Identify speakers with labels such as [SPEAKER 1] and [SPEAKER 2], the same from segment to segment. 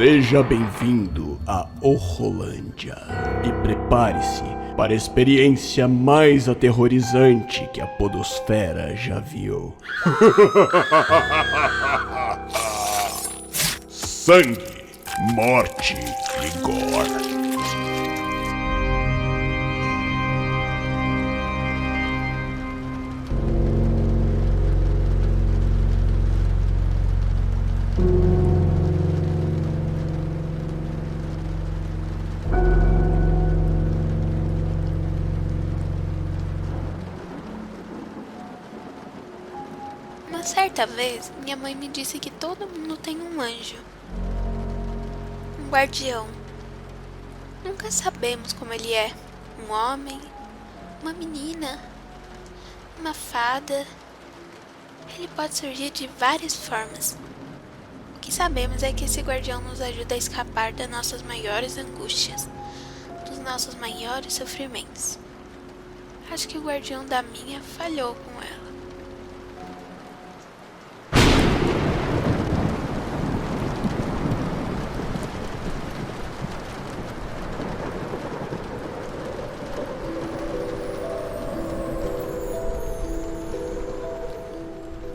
[SPEAKER 1] Seja bem-vindo a Horrolândia e prepare-se para a experiência mais aterrorizante que a podosfera já viu. Sangue, morte e gore.
[SPEAKER 2] Uma certa vez, minha mãe me disse que todo mundo tem um anjo, um guardião. Nunca sabemos como ele é. Um homem, uma menina, uma fada. Ele pode surgir de várias formas. O que sabemos é que esse guardião nos ajuda a escapar das nossas maiores angústias, dos nossos maiores sofrimentos. Acho que o guardião da minha falhou com ela.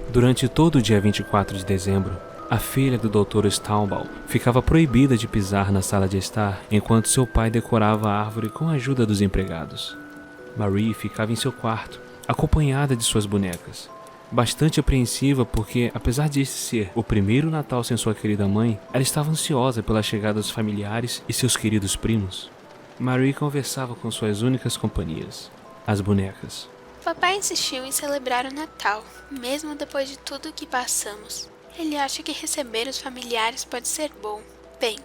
[SPEAKER 3] Durante todo o dia 24 de dezembro, a filha do Dr. Staubal ficava proibida de pisar na sala de estar enquanto seu pai decorava a árvore com a ajuda dos empregados. Marie ficava em seu quarto, acompanhada de suas bonecas. Bastante apreensiva porque, apesar de este ser o primeiro Natal sem sua querida mãe, ela estava ansiosa pela chegada dos familiares e seus queridos primos. Marie conversava com suas únicas companhias, as bonecas.
[SPEAKER 2] Papai insistiu em celebrar o Natal, mesmo depois de tudo o que passamos. Ele acha que receber os familiares pode ser bom. Bem,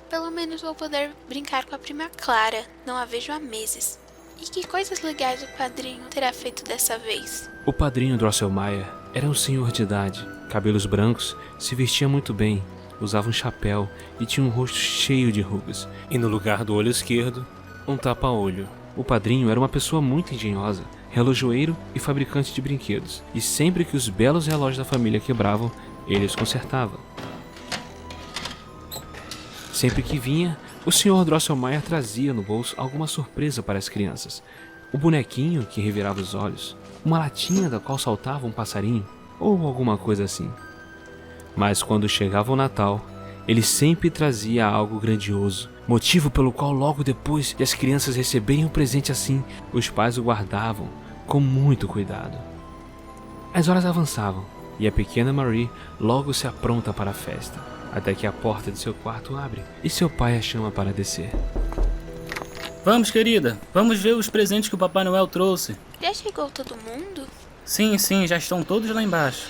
[SPEAKER 2] pelo menos vou poder brincar com a prima Clara, não a vejo há meses. E que coisas legais o padrinho terá feito dessa vez?
[SPEAKER 3] O padrinho Drosselmeyer era um senhor de idade, cabelos brancos, se vestia muito bem, usava um chapéu e tinha um rosto cheio de rugas. E no lugar do olho esquerdo, um tapa-olho. O padrinho era uma pessoa muito engenhosa, relojoeiro e fabricante de brinquedos, e sempre que os belos relógios da família quebravam, ele os consertava. Sempre que vinha, o Sr. Drosselmeyer trazia no bolso alguma surpresa para as crianças. Um bonequinho que revirava os olhos, uma latinha da qual saltava um passarinho, ou alguma coisa assim. Mas quando chegava o Natal, ele sempre trazia algo grandioso, motivo pelo qual logo depois de as crianças receberem um presente assim, os pais o guardavam com muito cuidado. As horas avançavam e a pequena Marie logo se apronta para a festa, até que a porta de seu quarto abre e seu pai a chama para descer.
[SPEAKER 4] Vamos, querida, vamos ver os presentes que o Papai Noel trouxe.
[SPEAKER 2] Já chegou todo mundo?
[SPEAKER 4] Sim, já estão todos lá embaixo.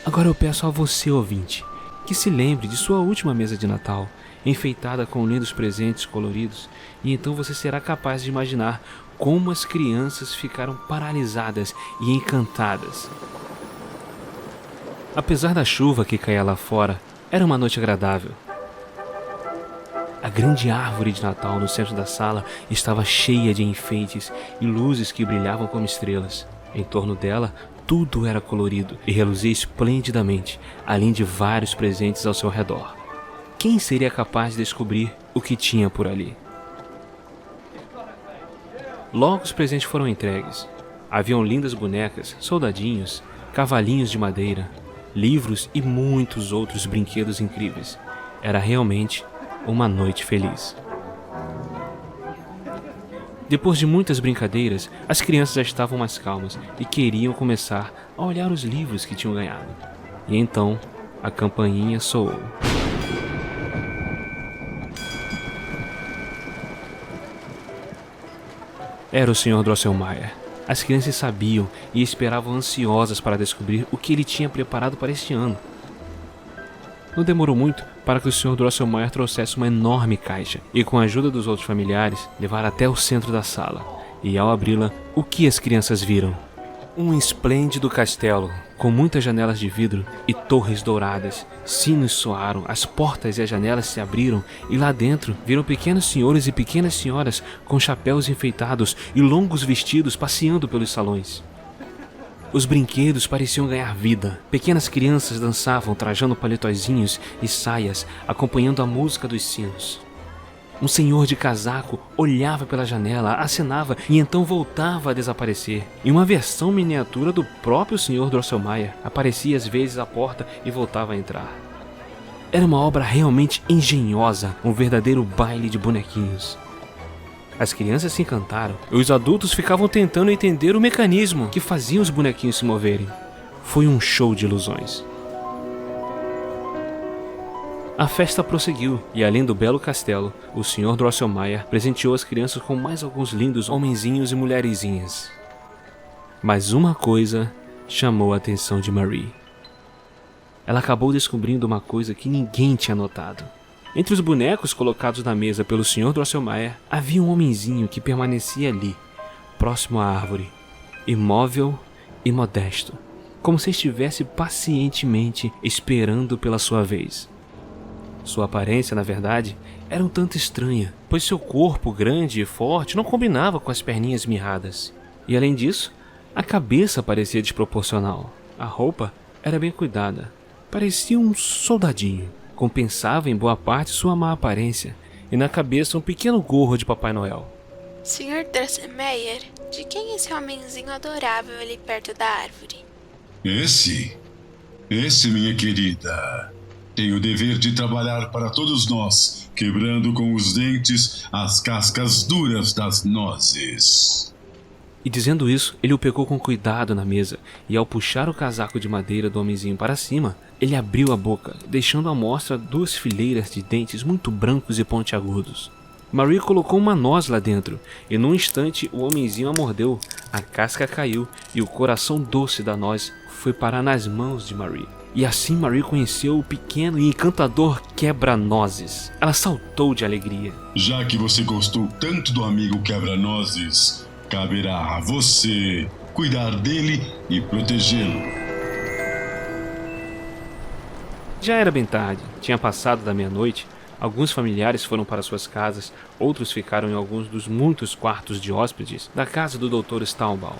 [SPEAKER 3] Agora eu peço a você, ouvinte, que se lembre de sua última mesa de Natal, enfeitada com lindos presentes coloridos, e então você será capaz de imaginar como as crianças ficaram paralisadas e encantadas. Apesar da chuva que caía lá fora, era uma noite agradável. A grande árvore de Natal no centro da sala estava cheia de enfeites e luzes que brilhavam como estrelas. Em torno dela, tudo era colorido e reluzia esplendidamente, além de vários presentes ao seu redor. Quem seria capaz de descobrir o que tinha por ali? Logo os presentes foram entregues. Haviam lindas bonecas, soldadinhos, cavalinhos de madeira, livros e muitos outros brinquedos incríveis. Era realmente uma noite feliz. Depois de muitas brincadeiras, as crianças já estavam mais calmas e queriam começar a olhar os livros que tinham ganhado. E então, a campainha soou. Era o Sr. Drosselmeyer. As crianças sabiam e esperavam ansiosas para descobrir o que ele tinha preparado para este ano. Não demorou muito para que o Sr. Drosselmeyer trouxesse uma enorme caixa e, com a ajuda dos outros familiares, levar até o centro da sala. E ao abri-la, o que as crianças viram? Um esplêndido castelo, com muitas janelas de vidro e torres douradas. Sinos soaram, as portas e as janelas se abriram e lá dentro viram pequenos senhores e pequenas senhoras com chapéus enfeitados e longos vestidos passeando pelos salões. Os brinquedos pareciam ganhar vida. Pequenas crianças dançavam trajando paletózinhos e saias, acompanhando a música dos sinos. Um senhor de casaco olhava pela janela, acenava e então voltava a desaparecer. E uma versão miniatura do próprio Sr. Drosselmeyer aparecia às vezes à porta e voltava a entrar. Era uma obra realmente engenhosa, um verdadeiro baile de bonequinhos. As crianças se encantaram e os adultos ficavam tentando entender o mecanismo que fazia os bonequinhos se moverem. Foi um show de ilusões. A festa prosseguiu e, além do belo castelo, o Sr. Drosselmeyer presenteou as crianças com mais alguns lindos homenzinhos e mulherzinhas. Mas uma coisa chamou a atenção de Marie. Ela acabou descobrindo uma coisa que ninguém tinha notado. Entre os bonecos colocados na mesa pelo Sr. Drosselmeyer, havia um homenzinho que permanecia ali, próximo à árvore, imóvel e modesto, como se estivesse pacientemente esperando pela sua vez. Sua aparência, na verdade, era um tanto estranha, pois seu corpo grande e forte não combinava com as perninhas mirradas. E além disso, a cabeça parecia desproporcional. A roupa era bem cuidada, parecia um soldadinho. Compensava em boa parte sua má aparência, e na cabeça um pequeno gorro de Papai Noel.
[SPEAKER 2] Sr. Drosselmeyer, de quem é esse homenzinho adorável ali perto da árvore?
[SPEAKER 5] Esse, minha querida, tem o dever de trabalhar para todos nós, quebrando com os dentes as cascas duras das nozes.
[SPEAKER 3] E dizendo isso, ele o pegou com cuidado na mesa, e ao puxar o casaco de madeira do homenzinho para cima, ele abriu a boca, deixando à mostra 2 fileiras de dentes muito brancos e pontiagudos. Marie colocou uma noz lá dentro, e num instante o homenzinho a mordeu, a casca caiu, e o coração doce da noz foi parar nas mãos de Marie. E assim Marie conheceu o pequeno e encantador quebra-nozes. Ela saltou de alegria.
[SPEAKER 5] Já que você gostou tanto do amigo quebra-nozes, caberá a você cuidar dele e protegê-lo.
[SPEAKER 3] Já era bem tarde, tinha passado da meia-noite. Alguns familiares foram para suas casas, outros ficaram em alguns dos muitos quartos de hóspedes da casa do Dr. Stahlbaum.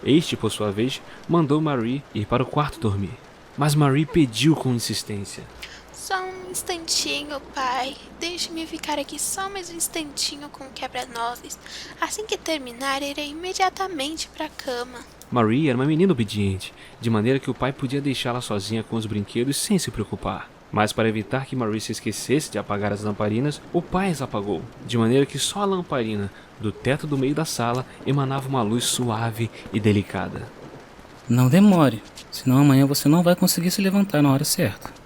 [SPEAKER 3] Este, por sua vez, mandou Marie ir para o quarto dormir. Mas Marie pediu com insistência.
[SPEAKER 2] Só um instantinho, pai. Deixe-me ficar aqui só mais um instantinho com o quebra-nozes. Assim que terminar, irei imediatamente para a cama.
[SPEAKER 3] Marie era uma menina obediente, de maneira que o pai podia deixá-la sozinha com os brinquedos sem se preocupar. Mas para evitar que Marie se esquecesse de apagar as lamparinas, o pai as apagou, de maneira que só a lamparina do teto do meio da sala emanava uma luz suave e delicada.
[SPEAKER 4] Não demore, senão amanhã você não vai conseguir se levantar na hora certa.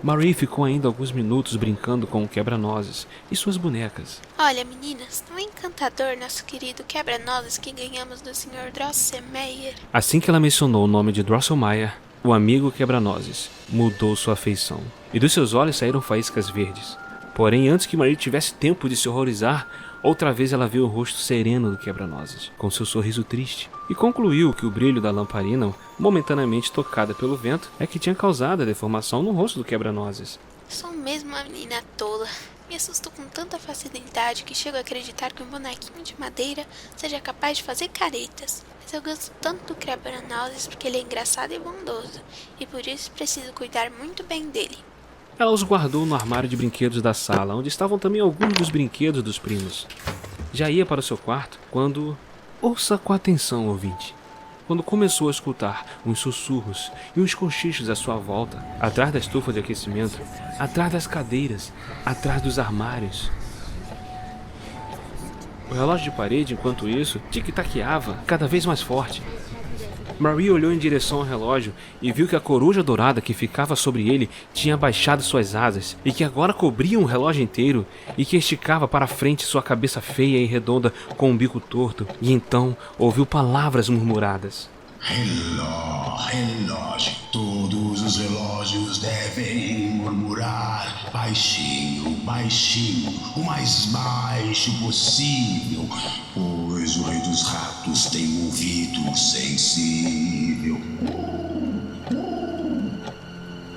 [SPEAKER 3] Marie ficou ainda alguns minutos brincando com o quebra-nozes e suas bonecas.
[SPEAKER 2] Olha, meninas, não é encantador nosso querido quebra-nozes que ganhamos do Sr. Drosselmeyer?
[SPEAKER 3] Assim que ela mencionou o nome de Drosselmeyer, o amigo quebra-nozes mudou sua feição, e dos seus olhos saíram faíscas verdes. Porém, antes que Marie tivesse tempo de se horrorizar, outra vez ela viu o rosto sereno do quebra-nozes, com seu sorriso triste, e concluiu que o brilho da lamparina, momentaneamente tocada pelo vento, é que tinha causado a deformação no rosto do quebra-nozes.
[SPEAKER 2] Sou mesmo uma menina tola. Me assusto com tanta facilidade que chego a acreditar que um bonequinho de madeira seja capaz de fazer caretas. Mas eu gosto tanto do quebra-nozes porque ele é engraçado e bondoso, e por isso preciso cuidar muito bem dele.
[SPEAKER 3] Ela os guardou no armário de brinquedos da sala, onde estavam também alguns dos brinquedos dos primos. Já ia para o seu quarto quando... Ouça com atenção, ouvinte. Quando começou a escutar uns sussurros e uns cochichos à sua volta, atrás da estufa de aquecimento, atrás das cadeiras, atrás dos armários. O relógio de parede, enquanto isso, tic-taqueava cada vez mais forte. Marie olhou em direção ao relógio e viu que a coruja dourada que ficava sobre ele tinha abaixado suas asas e que agora cobria um relógio inteiro e que esticava para a frente sua cabeça feia e redonda com um bico torto, e então ouviu palavras murmuradas.
[SPEAKER 5] Relógio, todos os relógios devem murmurar baixinho, baixinho, o mais baixo possível, pois o rei dos ratos tem um ouvido sensível.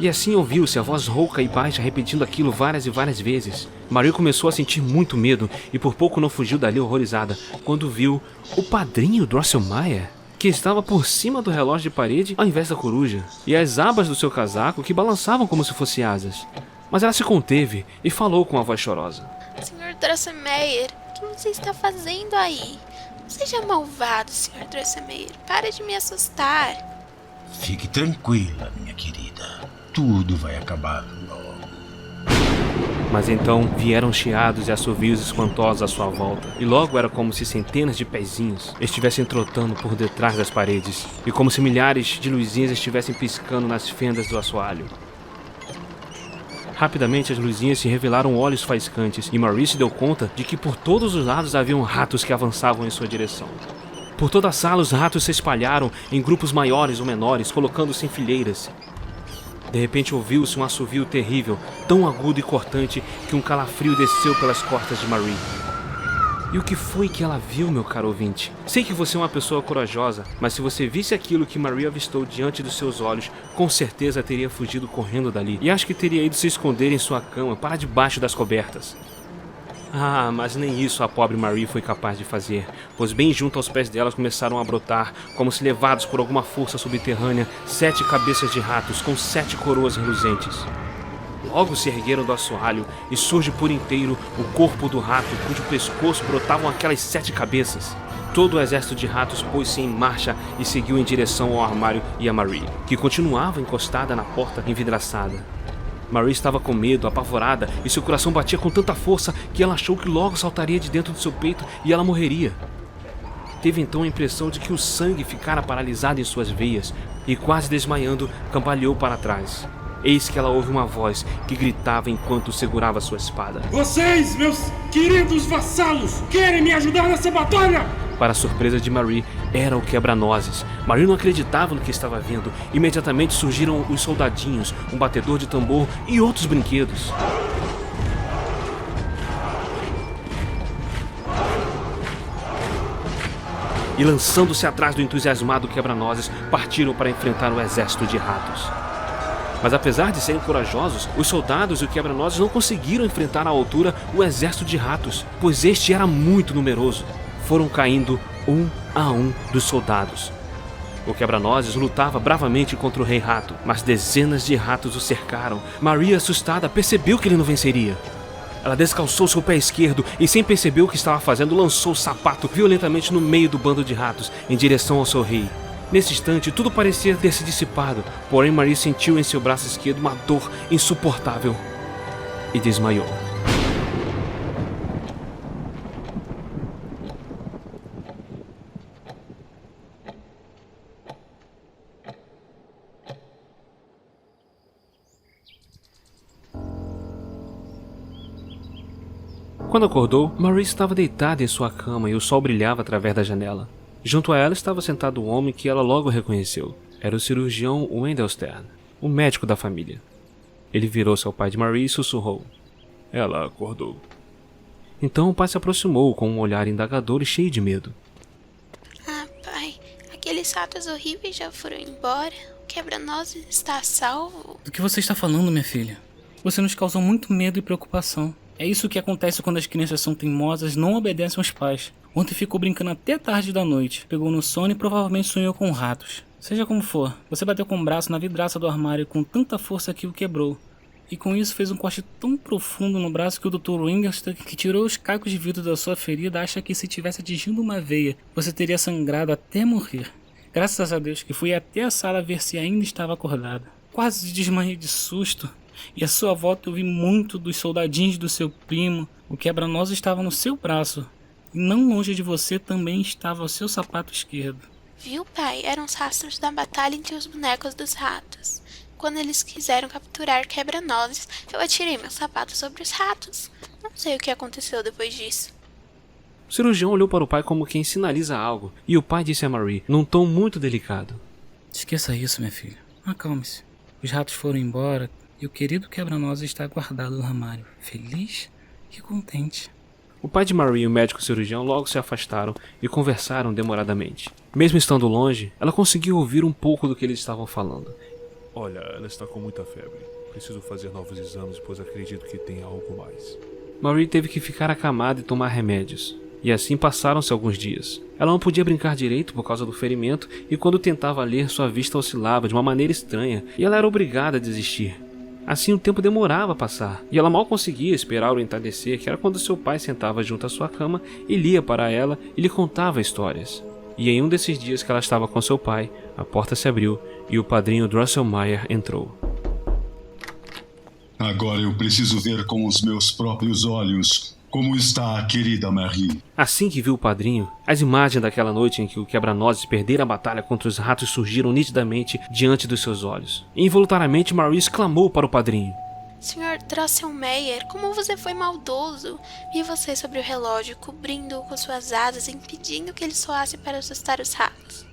[SPEAKER 3] E assim ouviu-se a voz rouca e baixa repetindo aquilo várias e várias vezes. Marie começou a sentir muito medo e por pouco não fugiu dali horrorizada, quando viu o padrinho Drosselmeyer. que estava por cima do relógio de parede ao invés da coruja, e as abas do seu casaco que balançavam como se fossem asas. Mas ela se conteve e falou com a voz chorosa.
[SPEAKER 2] Sr. Drosselmeyer, o que você está fazendo aí? Não seja malvado, Sr. Drosselmeyer. Para de me assustar.
[SPEAKER 5] Fique tranquila, minha querida. Tudo vai acabar logo.
[SPEAKER 3] Mas então vieram chiados e assovios espantosos à sua volta, e logo era como se centenas de pezinhos estivessem trotando por detrás das paredes, e como se milhares de luzinhas estivessem piscando nas fendas do assoalho. Rapidamente as luzinhas se revelaram olhos faiscantes, e Marie se deu conta de que por todos os lados haviam ratos que avançavam em sua direção. Por toda a sala os ratos se espalharam em grupos maiores ou menores, colocando-se em fileiras. De repente ouviu-se um assovio terrível, tão agudo e cortante que um calafrio desceu pelas costas de Marie. E o que foi que ela viu, meu caro ouvinte? Sei que você é uma pessoa corajosa, mas se você visse aquilo que Marie avistou diante dos seus olhos, com certeza teria fugido correndo dali. E acho que teria ido se esconder em sua cama, para debaixo das cobertas. Ah, mas nem isso a pobre Marie foi capaz de fazer, pois bem junto aos pés delas começaram a brotar, como se levados por alguma força subterrânea, 7 cabeças de ratos com 7 coroas reluzentes. Logo se ergueram do assoalho e surge por inteiro o corpo do rato, cujo pescoço brotavam aquelas 7 cabeças. Todo o exército de ratos pôs-se em marcha e seguiu em direção ao armário e a Marie, que continuava encostada na porta envidraçada. Marie estava com medo, apavorada, e seu coração batia com tanta força que ela achou que logo saltaria de dentro do seu peito e ela morreria. Teve então a impressão de que o sangue ficara paralisado em suas veias e, quase desmaiando, cambaleou para trás. Eis que ela ouve uma voz que gritava enquanto segurava sua espada.
[SPEAKER 6] Vocês, meus queridos vassalos, querem me ajudar nessa batalha?
[SPEAKER 3] Para a surpresa de Marie, era o quebra-nozes. Marie não acreditava no que estava vendo. Imediatamente surgiram os soldadinhos, um batedor de tambor e outros brinquedos. E lançando-se atrás do entusiasmado quebra-nozes, partiram para enfrentar o exército de ratos. Mas apesar de serem corajosos, os soldados e o quebra-nozes não conseguiram enfrentar à altura o exército de ratos, pois este era muito numeroso. Foram caindo um a um dos soldados. O quebra-nozes lutava bravamente contra o rei rato, mas dezenas de ratos o cercaram. Marie, assustada, percebeu que ele não venceria. Ela descalçou seu pé esquerdo e, sem perceber o que estava fazendo, lançou o sapato violentamente no meio do bando de ratos, em direção ao seu rei. Nesse instante, tudo parecia ter se dissipado, porém Marie sentiu em seu braço esquerdo uma dor insuportável e desmaiou. Quando acordou, Marie estava deitada em sua cama e o sol brilhava através da janela. Junto a ela estava sentado um homem que ela logo reconheceu. Era o cirurgião Wendell Stern, o médico da família. Ele virou-se ao pai de Marie e sussurrou.
[SPEAKER 1] Ela acordou.
[SPEAKER 3] Então o pai se aproximou com um olhar indagador e cheio de medo.
[SPEAKER 2] Ah, pai, aqueles ratos horríveis já foram embora. O quebra-nozes está a salvo.
[SPEAKER 4] Do que você está falando, minha filha? Você nos causou muito medo e preocupação. É isso que acontece quando as crianças são teimosas e não obedecem aos pais. Ontem ficou brincando até tarde da noite, pegou no sono e provavelmente sonhou com ratos. Seja como for, você bateu com o braço na vidraça do armário com tanta força que o quebrou. E com isso fez um corte tão profundo no braço que o Dr. Winchester, que tirou os cacos de vidro da sua ferida, acha que se tivesse atingido uma veia, você teria sangrado até morrer. Graças a Deus que fui até a sala ver se ainda estava acordada. Quase desmaiei de susto. E à sua volta eu vi muito dos soldadinhos do seu primo. O quebra-nozes estava no seu braço. E não longe de você também estava o seu sapato esquerdo.
[SPEAKER 2] Viu, pai? Eram os rastros da batalha entre os bonecos dos ratos. Quando eles quiseram capturar quebra-nozes, eu atirei meu sapato sobre os ratos. Não sei o que aconteceu depois disso.
[SPEAKER 3] O cirurgião olhou para o pai como quem sinaliza algo, e o pai disse a Marie, num tom muito delicado.
[SPEAKER 4] Esqueça isso, minha filha. Acalme-se. Os ratos foram embora e o querido quebra-nozes está guardado no armário, feliz e contente.
[SPEAKER 3] O pai de Marie e o médico cirurgião logo se afastaram e conversaram demoradamente. Mesmo estando longe, ela conseguiu ouvir um pouco do que eles estavam falando.
[SPEAKER 1] Olha, ela está com muita febre. Preciso fazer novos exames, pois acredito que tem algo mais.
[SPEAKER 3] Marie teve que ficar acamada e tomar remédios. E assim passaram-se alguns dias. Ela não podia brincar direito por causa do ferimento, e quando tentava ler, sua vista oscilava de uma maneira estranha, e ela era obrigada a desistir. Assim o tempo demorava a passar, e ela mal conseguia esperar o entardecer, que era quando seu pai sentava junto à sua cama e lia para ela e lhe contava histórias. E em um desses dias que ela estava com seu pai, a porta se abriu e o padrinho Drosselmeyer entrou.
[SPEAKER 5] Agora eu preciso ver com os meus próprios olhos como está a querida Marie.
[SPEAKER 3] Assim que viu o padrinho, as imagens daquela noite em que o quebra-nozes perdera a batalha contra os ratos surgiram nitidamente diante dos seus olhos. E involuntariamente Marie exclamou para o padrinho:
[SPEAKER 2] Sr. Drosselmeyer, como você foi maldoso! Vi você sobre o relógio, cobrindo-o com suas asas, impedindo que ele soasse para assustar os ratos.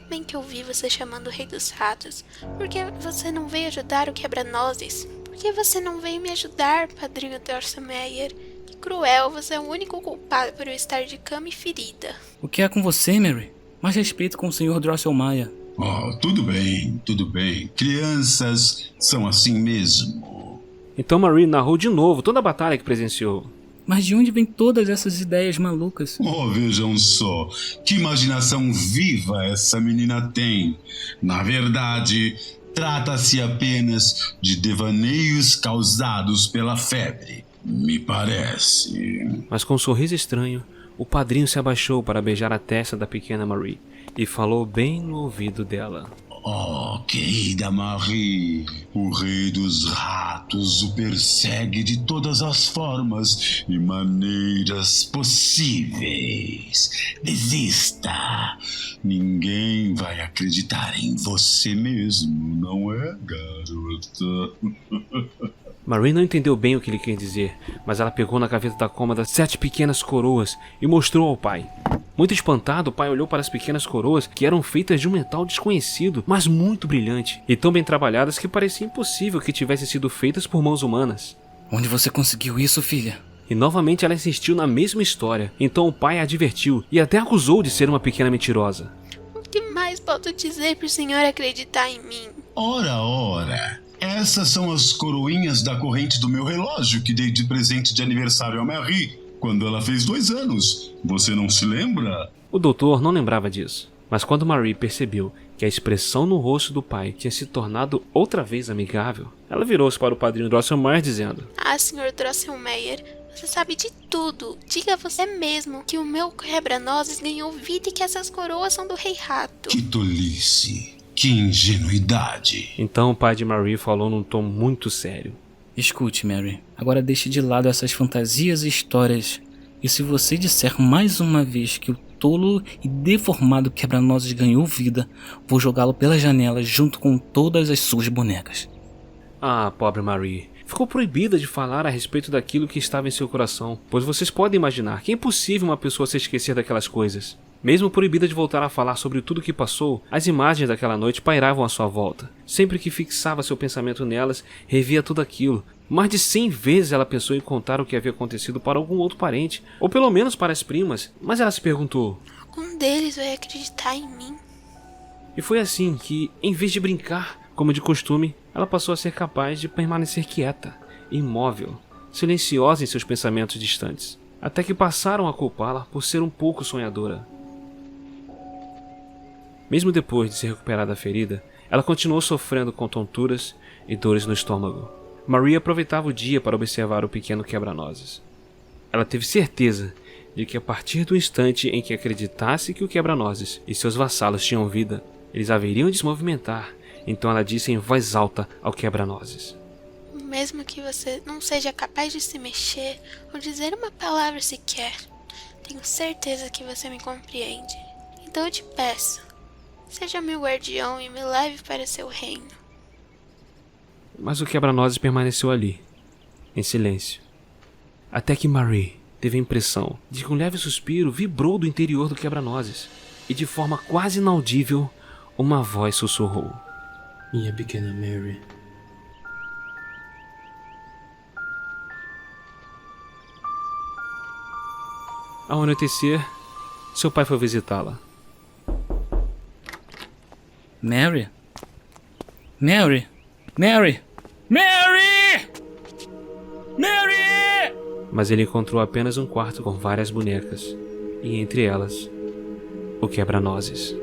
[SPEAKER 2] Bem que ouvi você chamando o rei dos ratos. Por que você não veio ajudar o quebra-nozes? Por que você não veio me ajudar, padrinho Drosselmeyer? Que cruel, você é o único culpado por eu estar de cama e ferida.
[SPEAKER 4] O que é com você, Mary? Mais respeito com o Sr. Drosselmeyer.
[SPEAKER 5] Oh, tudo bem, tudo bem. Crianças são assim mesmo.
[SPEAKER 3] Então Marie narrou de novo toda a batalha que presenciou.
[SPEAKER 4] Mas de onde vêm todas essas ideias malucas?
[SPEAKER 5] Oh, vejam só, que imaginação viva essa menina tem. Na verdade, trata-se apenas de devaneios causados pela febre, me parece.
[SPEAKER 3] Mas com um sorriso estranho, o padrinho se abaixou para beijar a testa da pequena Marie e falou bem no ouvido dela.
[SPEAKER 5] Oh, querida Marie, o rei dos ratos o persegue de todas as formas e maneiras possíveis. Desista. Ninguém vai acreditar em você mesmo, não é, garota?
[SPEAKER 3] Marie não entendeu bem o que ele quis dizer, mas ela pegou na gaveta da cômoda 7 pequenas coroas e mostrou ao pai. Muito espantado, o pai olhou para as pequenas coroas, que eram feitas de um metal desconhecido, mas muito brilhante, e tão bem trabalhadas que parecia impossível que tivessem sido feitas por mãos humanas.
[SPEAKER 4] Onde você conseguiu isso, filha?
[SPEAKER 3] E novamente ela insistiu na mesma história, então o pai a advertiu e até acusou de ser uma pequena mentirosa.
[SPEAKER 2] O que mais posso dizer para o senhor acreditar em mim?
[SPEAKER 5] Ora, essas são as coroinhas da corrente do meu relógio que dei de presente de aniversário a Marie, quando ela fez 2 anos. Você não se lembra?
[SPEAKER 3] O doutor não lembrava disso, mas quando Marie percebeu que a expressão no rosto do pai tinha se tornado outra vez amigável, ela virou-se para o padrinho Drosselmeyer dizendo:
[SPEAKER 2] Ah, Sr. Drosselmeyer, você sabe de tudo. Diga você mesmo que o meu quebra-nozes ganhou vida e que essas coroas são do Rei Rato.
[SPEAKER 5] Que tolice, que ingenuidade.
[SPEAKER 3] Então o pai de Marie falou num tom muito sério:
[SPEAKER 4] Escute, Mary. Agora deixe de lado essas fantasias e histórias. E se você disser mais uma vez que o tolo e deformado quebra-nozes ganhou vida, vou jogá-lo pela janela junto com todas as suas bonecas.
[SPEAKER 3] Ah, pobre Marie. Ficou proibida de falar a respeito daquilo que estava em seu coração, pois vocês podem imaginar que é impossível uma pessoa se esquecer daquelas coisas. Mesmo proibida de voltar a falar sobre tudo o que passou, as imagens daquela noite pairavam à sua volta. Sempre que fixava seu pensamento nelas, revia tudo aquilo. Mais de 100 vezes ela pensou em contar o que havia acontecido para algum outro parente, ou pelo menos para as primas, mas ela se perguntou:
[SPEAKER 2] Algum deles vai acreditar em mim?
[SPEAKER 3] E foi assim que, em vez de brincar, como de costume, ela passou a ser capaz de permanecer quieta, imóvel, silenciosa em seus pensamentos distantes, até que passaram a culpá-la por ser um pouco sonhadora. Mesmo depois de se recuperar da ferida, ela continuou sofrendo com tonturas e dores no estômago. Marie aproveitava o dia para observar o pequeno quebra-nozes. Ela teve certeza de que a partir do instante em que acreditasse que o quebra-nozes e seus vassalos tinham vida, eles haveriam de se movimentar. Então ela disse em voz alta ao quebra-nozes:
[SPEAKER 2] Mesmo que você não seja capaz de se mexer ou dizer uma palavra sequer, tenho certeza que você me compreende. Então eu te peço, seja meu guardião e me leve para seu reino.
[SPEAKER 3] Mas o quebra-nozes permaneceu ali, em silêncio, até que Marie teve a impressão de que um leve suspiro vibrou do interior do quebra-nozes, e de forma quase inaudível, uma voz sussurrou:
[SPEAKER 7] Minha pequena Mary.
[SPEAKER 3] Ao anoitecer, seu pai foi visitá-la.
[SPEAKER 4] Mary? Mary? Mary? Mary! Mary!
[SPEAKER 3] mas ele encontrou apenas um quarto com várias bonecas, e entre elas, o quebra-nozes.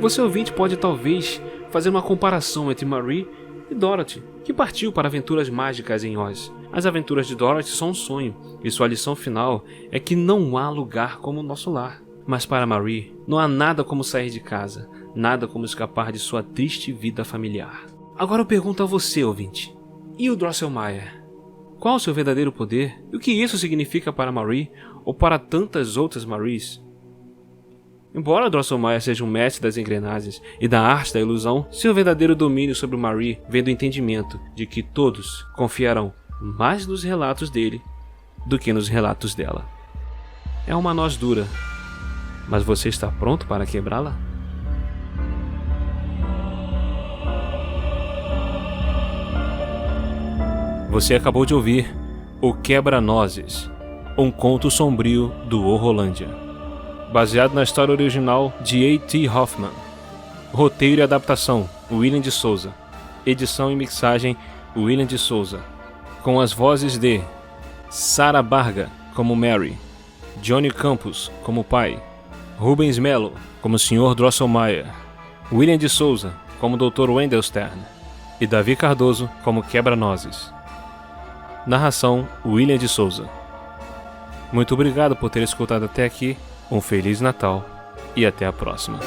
[SPEAKER 3] Você ouvinte pode talvez fazer uma comparação entre Marie e Dorothy, que partiu para aventuras mágicas em Oz. As aventuras de Dorothy são um sonho, e sua lição final é que não há lugar como o nosso lar. Mas para Marie, não há nada como sair de casa, nada como escapar de sua triste vida familiar. Agora eu pergunto a você, ouvinte, e o Drosselmeyer? Qual o seu verdadeiro poder e o que isso significa para Marie ou para tantas outras Maries? Embora Drosselmeyer seja um mestre das engrenagens e da arte da ilusão, seu verdadeiro domínio sobre Marie vem do entendimento de que todos confiarão mais nos relatos dele do que nos relatos dela. É uma noz dura, mas você está pronto para quebrá-la? Você acabou de ouvir O Quebra-Nozes, um conto sombrio do Horrolândia. Baseado na história original de A.T. Hoffman. Roteiro e adaptação, William de Souza. Edição e mixagem, William de Souza. Com as vozes de Sarah Barga como Mary, Johnny Campos como pai, Rubens Melo como Sr. Drosselmeyer, William de Souza como Dr. Wendelstern e Davi Cardoso como Quebra-Nozes. Narração, William de Souza. Muito obrigado por ter escutado até aqui. Um Feliz Natal e até a próxima.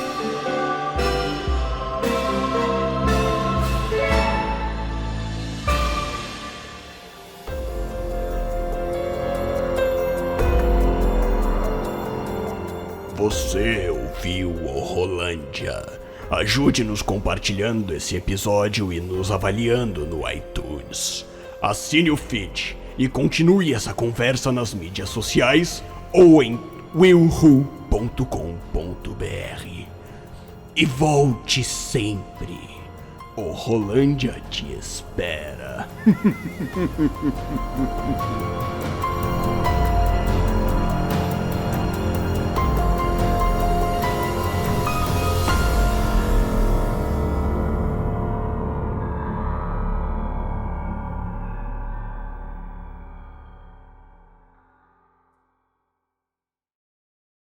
[SPEAKER 1] Você ouviu Horrolândia. Ajude-nos compartilhando esse episódio e nos avaliando no iTunes. Assine o feed e continue essa conversa nas mídias sociais ou em willwho.com.br. E volte sempre. Horrolândia te espera.